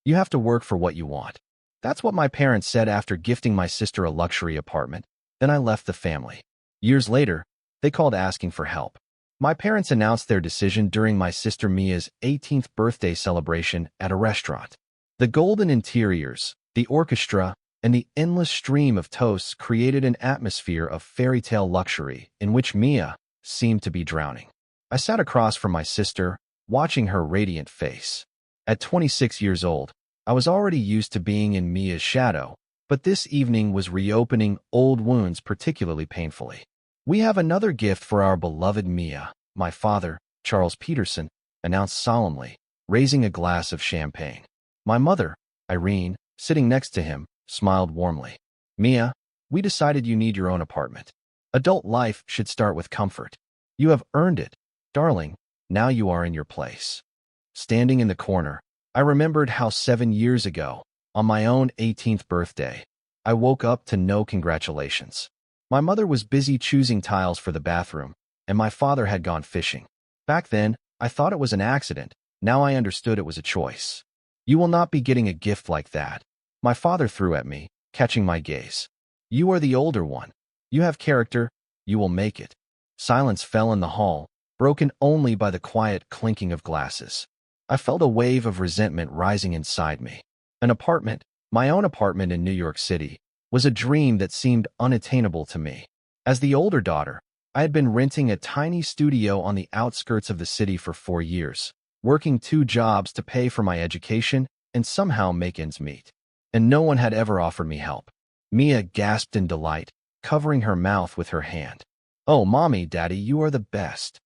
You have to work for what you want. That's what my parents said after gifting my sister a luxury apartment. Then I left the family. Years later, they called asking for help. My parents announced their decision during my sister Mia's 18th birthday celebration at a restaurant. The golden interiors, the orchestra, and the endless stream of toasts created an atmosphere of fairy tale luxury in which Mia seemed to be drowning. I sat across from my sister, watching her radiant face. At 26 years old, I was already used to being in Mia's shadow, but this evening was reopening old wounds particularly painfully. We have another gift for our beloved Mia, my father, Charles Peterson, announced solemnly, raising a glass of champagne. My mother, Irene, sitting next to him, smiled warmly. Mia, we decided you need your own apartment. Adult life should start with comfort. You have earned it, darling. Now you are in your place. Standing in the corner, I remembered how 7 years ago, on my own 18th birthday, I woke up to no congratulations. My mother was busy choosing tiles for the bathroom, and my father had gone fishing. Back then, I thought it was an accident. Now I understood it was a choice. You will not be getting a gift like that. My father threw at me, catching my gaze. You are the older one. You have character. You will make it. Silence fell in the hall, broken only by the quiet clinking of glasses. I felt a wave of resentment rising inside me. An apartment, my own apartment in New York City, was a dream that seemed unattainable to me. As the older daughter, I had been renting a tiny studio on the outskirts of the city for 4 years, working 2 jobs to pay for my education and somehow make ends meet. And no one had ever offered me help. Mia gasped in delight, covering her mouth with her hand. Oh, Mommy, Daddy, you are the best.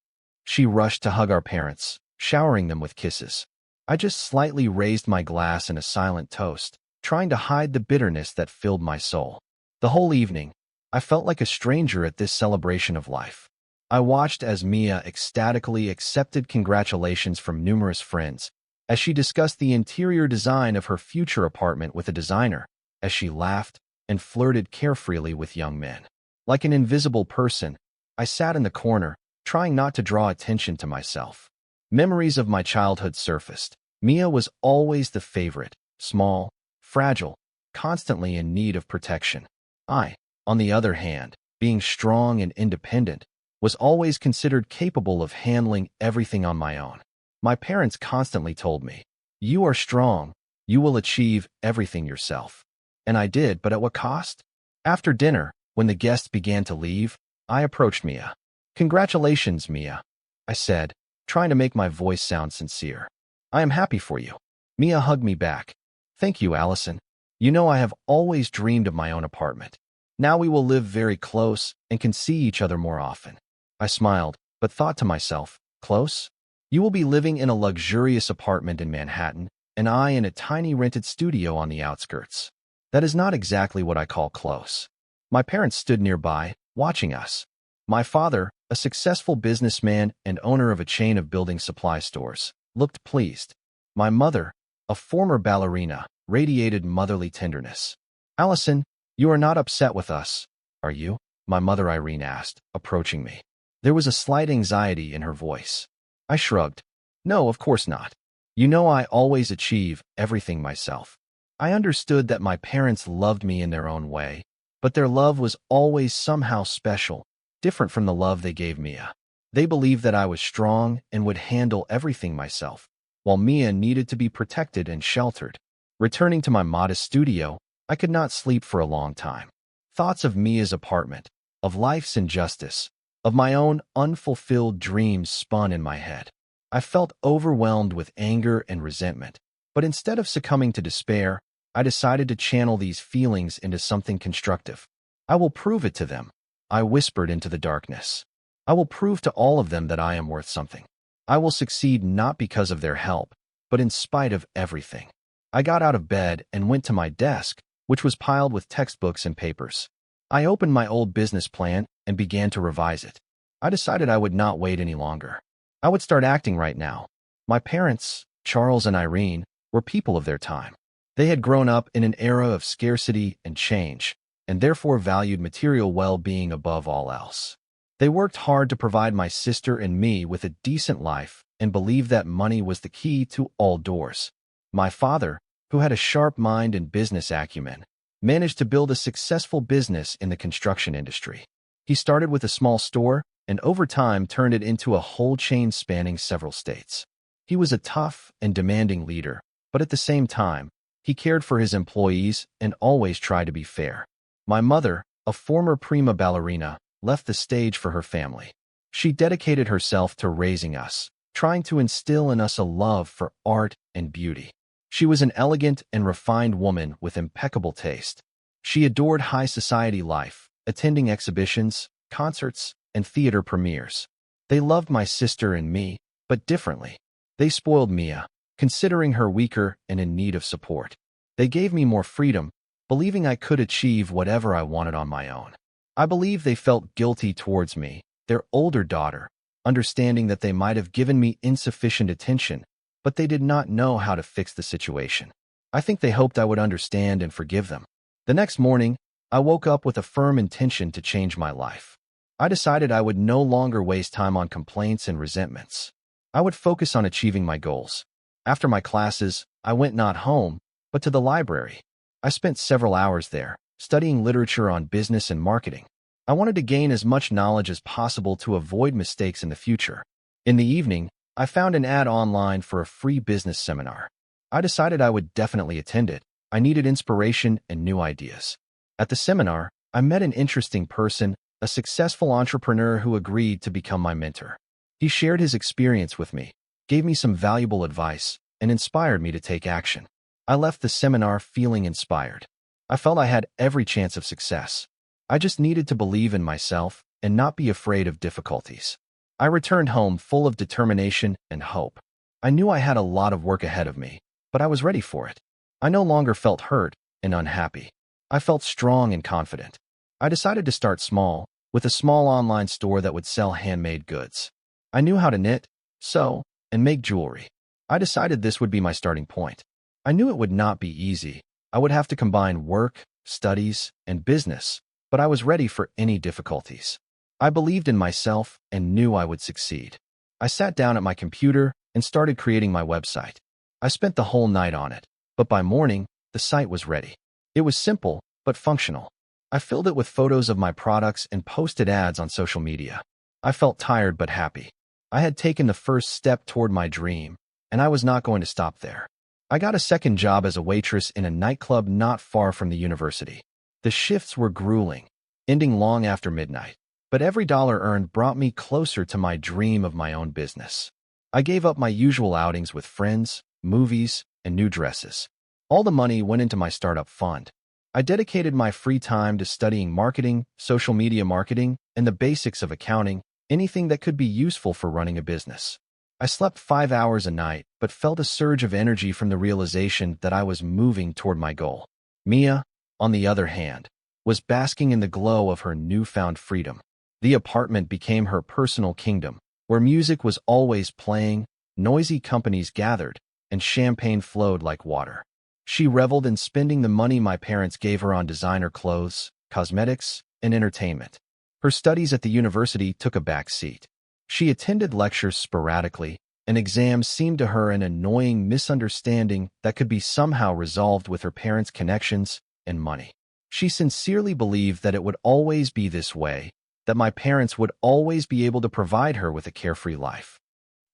She rushed to hug our parents, showering them with kisses. I just slightly raised my glass in a silent toast, trying to hide the bitterness that filled my soul. The whole evening, I felt like a stranger at this celebration of life. I watched as Mia ecstatically accepted congratulations from numerous friends, as she discussed the interior design of her future apartment with a designer, as she laughed and flirted carefreely with young men. Like an invisible person, I sat in the corner, trying not to draw attention to myself. Memories of my childhood surfaced. Mia was always the favorite, small, fragile, constantly in need of protection. I, on the other hand, being strong and independent, was always considered capable of handling everything on my own. My parents constantly told me, "You are strong, you will achieve everything yourself." And I did, but at what cost? After dinner, when the guests began to leave, I approached Mia. "Congratulations, Mia," I said, trying to make my voice sound sincere. "I am happy for you." Mia hugged me back. "Thank you, Allison. You know I have always dreamed of my own apartment. Now we will live very close and can see each other more often." I smiled, but thought to myself, close? You will be living in a luxurious apartment in Manhattan, and I in a tiny rented studio on the outskirts. That is not exactly what I call close. My parents stood nearby, watching us. My father, a successful businessman and owner of a chain of building supply stores, looked pleased. My mother, a former ballerina, radiated motherly tenderness. "Allison, you are not upset with us, are you?" my mother Irene asked, approaching me. There was a slight anxiety in her voice. I shrugged. "No, of course not. You know I always achieve everything myself." I understood that my parents loved me in their own way, but their love was always somehow special, different from the love they gave Mia. They believed that I was strong and would handle everything myself, while Mia needed to be protected and sheltered. Returning to my modest studio, I could not sleep for a long time. Thoughts of Mia's apartment, of life's injustice, of my own unfulfilled dreams spun in my head. I felt overwhelmed with anger and resentment, but instead of succumbing to despair, I decided to channel these feelings into something constructive. "I will prove it to them," I whispered into the darkness. "I will prove to all of them that I am worth something. I will succeed not because of their help, but in spite of everything." I got out of bed and went to my desk, which was piled with textbooks and papers. I opened my old business plan and began to revise it. I decided I would not wait any longer. I would start acting right now. My parents, Charles and Irene, were people of their time. They had grown up in an era of scarcity and change, and therefore valued material well-being above all else. They worked hard to provide my sister and me with a decent life and believed that money was the key to all doors. My father, who had a sharp mind and business acumen, managed to build a successful business in the construction industry. He started with a small store and over time turned it into a whole chain spanning several states. He was a tough and demanding leader, but at the same time, he cared for his employees and always tried to be fair. My mother, a former prima ballerina, left the stage for her family. She dedicated herself to raising us, trying to instill in us a love for art and beauty. She was an elegant and refined woman with impeccable taste. She adored high society life, attending exhibitions, concerts, and theater premieres. They loved my sister and me, but differently. They spoiled Mia, considering her weaker and in need of support. They gave me more freedom, believing I could achieve whatever I wanted on my own. I believe they felt guilty towards me, their older daughter, understanding that they might have given me insufficient attention, but they did not know how to fix the situation. I think they hoped I would understand and forgive them. The next morning, I woke up with a firm intention to change my life. I decided I would no longer waste time on complaints and resentments. I would focus on achieving my goals. After my classes, I went not home, but to the library. I spent several hours there, studying literature on business and marketing. I wanted to gain as much knowledge as possible to avoid mistakes in the future. In the evening, I found an ad online for a free business seminar. I decided I would definitely attend it. I needed inspiration and new ideas. At the seminar, I met an interesting person, a successful entrepreneur who agreed to become my mentor. He shared his experience with me, gave me some valuable advice, and inspired me to take action. I left the seminar feeling inspired. I felt I had every chance of success. I just needed to believe in myself and not be afraid of difficulties. I returned home full of determination and hope. I knew I had a lot of work ahead of me, but I was ready for it. I no longer felt hurt and unhappy. I felt strong and confident. I decided to start small, with a small online store that would sell handmade goods. I knew how to knit, sew, and make jewelry. I decided this would be my starting point. I knew it would not be easy. I would have to combine work, studies, and business, but I was ready for any difficulties. I believed in myself and knew I would succeed. I sat down at my computer and started creating my website. I spent the whole night on it, but by morning, the site was ready. It was simple, but functional. I filled it with photos of my products and posted ads on social media. I felt tired but happy. I had taken the first step toward my dream, and I was not going to stop there. I got a second job as a waitress in a nightclub not far from the university. The shifts were grueling, ending long after midnight, but every dollar earned brought me closer to my dream of my own business. I gave up my usual outings with friends, movies, and new dresses. All the money went into my startup fund. I dedicated my free time to studying marketing, social media marketing, and the basics of accounting, anything that could be useful for running a business. I slept 5 hours a night, but felt a surge of energy from the realization that I was moving toward my goal. Mia, on the other hand, was basking in the glow of her newfound freedom. The apartment became her personal kingdom, where music was always playing, noisy companies gathered, and champagne flowed like water. She reveled in spending the money my parents gave her on designer clothes, cosmetics, and entertainment. Her studies at the university took a back seat. She attended lectures sporadically, and exams seemed to her an annoying misunderstanding that could be somehow resolved with her parents' connections and money. She sincerely believed that it would always be this way, that my parents would always be able to provide her with a carefree life.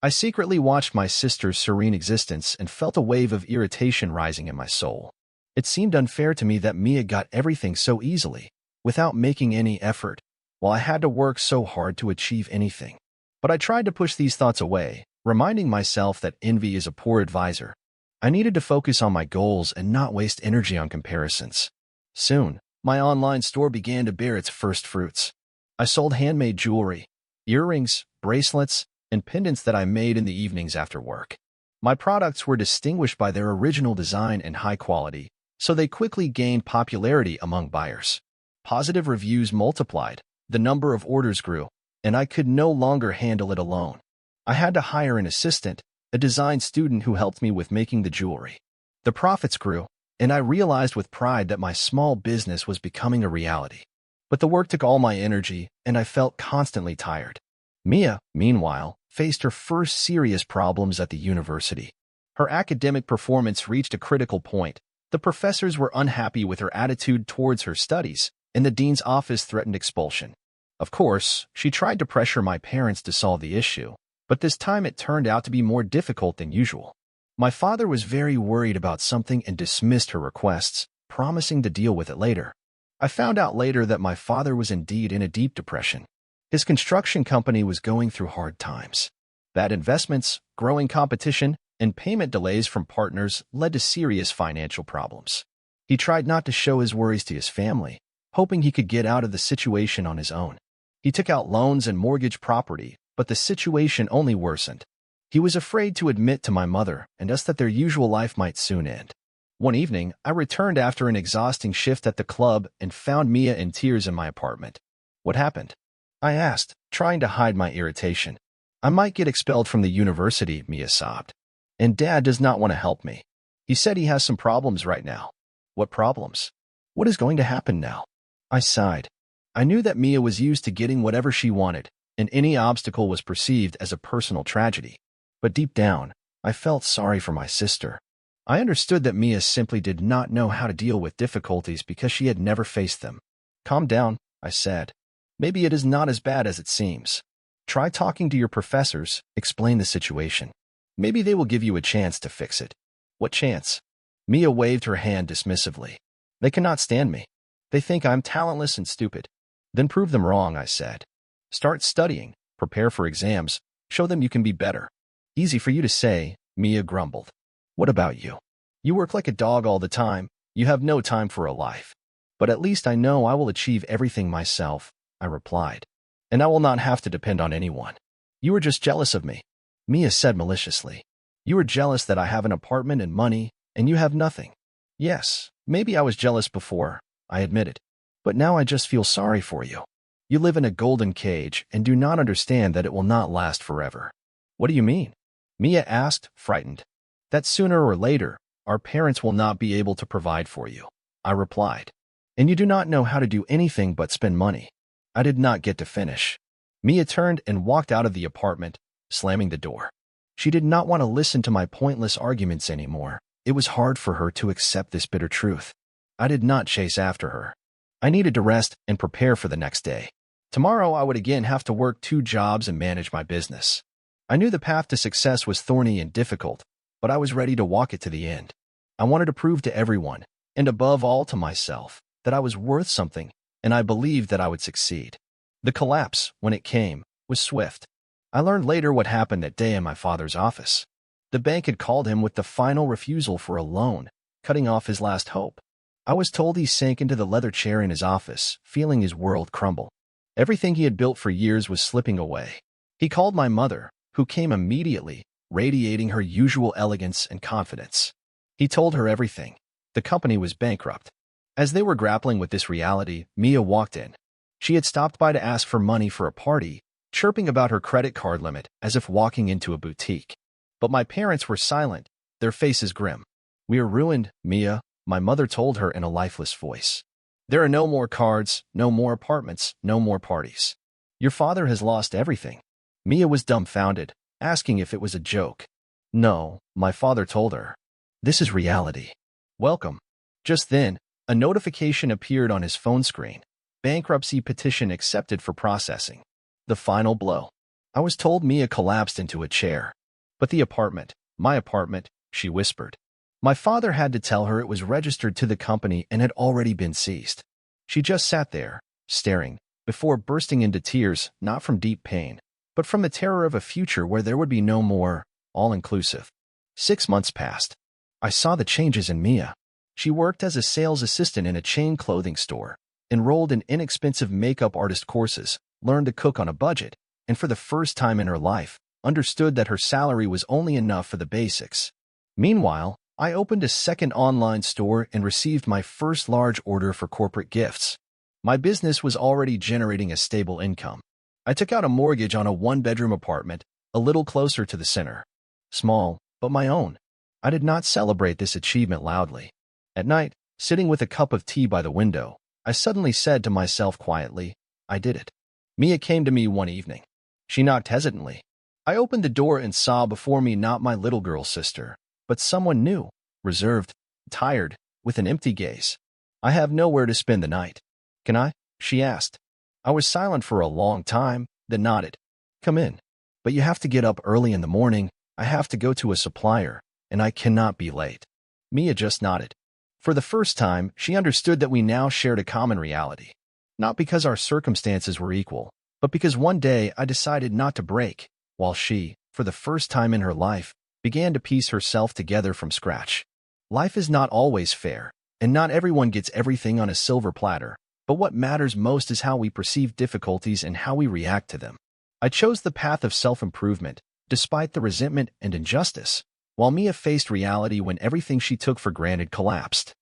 I secretly watched my sister's serene existence and felt a wave of irritation rising in my soul. It seemed unfair to me that Mia got everything so easily, without making any effort, while I had to work so hard to achieve anything. But I tried to push these thoughts away, reminding myself that envy is a poor advisor. I needed to focus on my goals and not waste energy on comparisons. Soon, my online store began to bear its first fruits. I sold handmade jewelry, earrings, bracelets, and pendants that I made in the evenings after work. My products were distinguished by their original design and high quality, so they quickly gained popularity among buyers. Positive reviews multiplied, the number of orders grew, and I could no longer handle it alone. I had to hire an assistant, a design student who helped me with making the jewelry. The profits grew, and I realized with pride that my small business was becoming a reality. But the work took all my energy, and I felt constantly tired. Mia, meanwhile, faced her first serious problems at the university. Her academic performance reached a critical point. The professors were unhappy with her attitude towards her studies, and the dean's office threatened expulsion. Of course, she tried to pressure my parents to solve the issue, but this time it turned out to be more difficult than usual. My father was very worried about something and dismissed her requests, promising to deal with it later. I found out later that my father was indeed in a deep depression. His construction company was going through hard times. Bad investments, growing competition, and payment delays from partners led to serious financial problems. He tried not to show his worries to his family, hoping he could get out of the situation on his own. He took out loans and mortgaged property, but the situation only worsened. He was afraid to admit to my mother and us that their usual life might soon end. One evening, I returned after an exhausting shift at the club and found Mia in tears in my apartment. "What happened?" I asked, trying to hide my irritation. "I might get expelled from the university," Mia sobbed. "And Dad does not want to help me. He said he has some problems right now." "What problems? What is going to happen now?" I sighed. I knew that Mia was used to getting whatever she wanted, and any obstacle was perceived as a personal tragedy. But deep down, I felt sorry for my sister. I understood that Mia simply did not know how to deal with difficulties because she had never faced them. "Calm down," I said. "Maybe it is not as bad as it seems. Try talking to your professors, explain the situation. Maybe they will give you a chance to fix it." "What chance?" Mia waved her hand dismissively. "They cannot stand me. They think I'm talentless and stupid." "Then prove them wrong," I said. "Start studying, prepare for exams, show them you can be better." "Easy for you to say," Mia grumbled. "What about you? You work like a dog all the time. You have no time for a life." "But at least I know I will achieve everything myself," I replied. "And I will not have to depend on anyone." "You are just jealous of me," Mia said maliciously. "You are jealous that I have an apartment and money, and you have nothing." "Yes, maybe I was jealous before," I admitted. "But now I just feel sorry for you. You live in a golden cage and do not understand that it will not last forever." "What do you mean?" Mia asked, frightened. "That sooner or later, our parents will not be able to provide for you," I replied. "And you do not know how to do anything but spend money." I did not get to finish. Mia turned and walked out of the apartment, slamming the door. She did not want to listen to my pointless arguments anymore. It was hard for her to accept this bitter truth. I did not chase after her. I needed to rest and prepare for the next day. Tomorrow I would again have to work 2 jobs and manage my business. I knew the path to success was thorny and difficult, but I was ready to walk it to the end. I wanted to prove to everyone, and above all to myself, that I was worth something, and I believed that I would succeed. The collapse, when it came, was swift. I learned later what happened that day in my father's office. The bank had called him with the final refusal for a loan, cutting off his last hope. I was told he sank into the leather chair in his office, feeling his world crumble. Everything he had built for years was slipping away. He called my mother, who came immediately, radiating her usual elegance and confidence. He told her everything. The company was bankrupt. As they were grappling with this reality, Mia walked in. She had stopped by to ask for money for a party, chirping about her credit card limit as if walking into a boutique. But my parents were silent, their faces grim. "We are ruined, Mia," my mother told her in a lifeless voice. "There are no more cards, no more apartments, no more parties. Your father has lost everything." Mia was dumbfounded, asking if it was a joke. "No," my father told her. "This is reality. Welcome." Just then, a notification appeared on his phone screen. Bankruptcy petition accepted for processing. The final blow. I was told Mia collapsed into a chair. "But the apartment, my apartment," she whispered. My father had to tell her it was registered to the company and had already been seized. She just sat there, staring, before bursting into tears, not from deep pain, but from the terror of a future where there would be no more, all-inclusive. 6 months passed. I saw the changes in Mia. She worked as a sales assistant in a chain clothing store, enrolled in inexpensive makeup artist courses, learned to cook on a budget, and for the first time in her life, understood that her salary was only enough for the basics. Meanwhile, I opened a second online store and received my first large order for corporate gifts. My business was already generating a stable income. I took out a mortgage on a 1-bedroom apartment, a little closer to the center. Small, but my own. I did not celebrate this achievement loudly. At night, sitting with a cup of tea by the window, I suddenly said to myself quietly, "I did it." Mia came to me one evening. She knocked hesitantly. I opened the door and saw before me not my little girl sister, but someone new, reserved, tired, with an empty gaze. I have nowhere to spend the night. Can I? She asked. I was silent for a long time, then nodded. Come in. But you have to get up early in the morning. I have to go to a supplier, and I cannot be late. Mia just nodded. For the first time, she understood that we now shared a common reality. Not because our circumstances were equal, but because one day I decided not to break, while she, for the first time in her life, began to piece herself together from scratch. Life is not always fair, and not everyone gets everything on a silver platter, but what matters most is how we perceive difficulties and how we react to them. I chose the path of self-improvement, despite the resentment and injustice, while Mia faced reality when everything she took for granted collapsed.